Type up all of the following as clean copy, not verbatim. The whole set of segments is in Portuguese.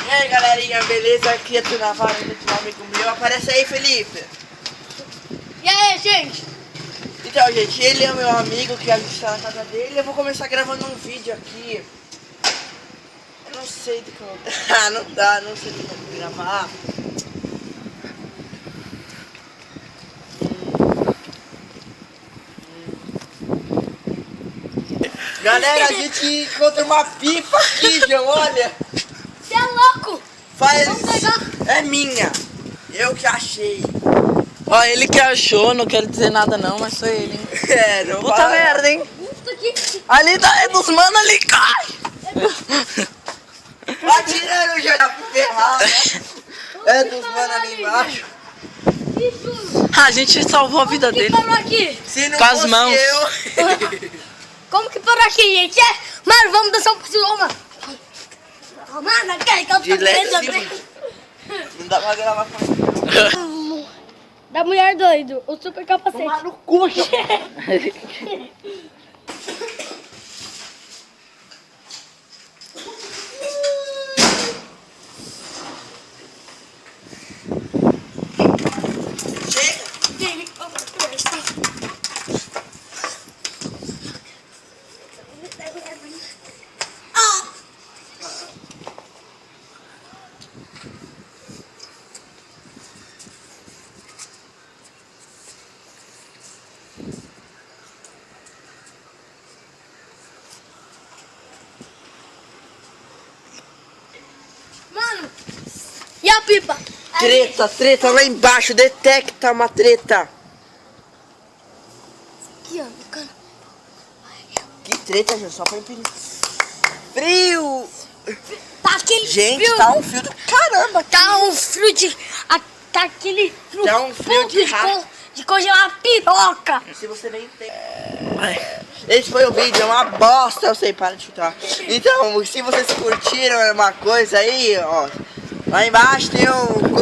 E aí galerinha, beleza? Aqui é tu na varanda de um amigo meu. Aparece aí, Felipe. E aí, gente? Então, gente, ele é meu amigo, que a gente tá na casa dele. Eu vou começar gravando um vídeo aqui. Eu não sei do que eu vou... Ah, não dá, não sei do que eu vou gravar. Galera, a gente encontrou uma pipa aqui, João, olha. Você é louco? Faz... Vamos pegar. É minha. Eu que achei. Ó, ele que achou, não quero dizer nada não, mas foi ele, hein? É, não Puta vai. merda, hein? Puta que... Ali tá, é dos manos ali, cai! Vai tirando já da ferrada. É dos mano ali embaixo. Isso. A gente salvou a vida Como que dele. parou aqui? Se não Com as fosse mãos. eu... Como que parou aqui, gente? É? Mano, vamos dançar um passinho, mano. Mano, aquele que eu tô De leve, preso. sim. Não dá pra gravar com Da mulher doido, o super capacete. tomar no cu, João. Mano, e a pipa? Treta lá embaixo, detecta uma treta. Aqui, ó, cara. Que treta, João, só pra impedir. Frio! Tá aquele Gente, frio. tá um frio do caramba. Tá um frio de... Tá aquele frio... Tá um frio de rato. de congelar a piroca. Se você nem tem... Esse foi o vídeo, é uma bosta, eu sei, para de chutar. Então, se vocês curtiram uma coisa aí, ó, lá embaixo tem um...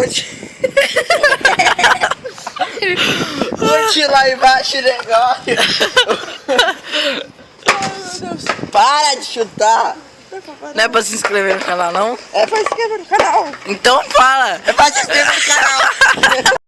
Curte lá embaixo o negócio. Para de chutar. Não é pra se inscrever no canal, não? É pra se inscrever no canal. Então fala! É pra se inscrever no canal.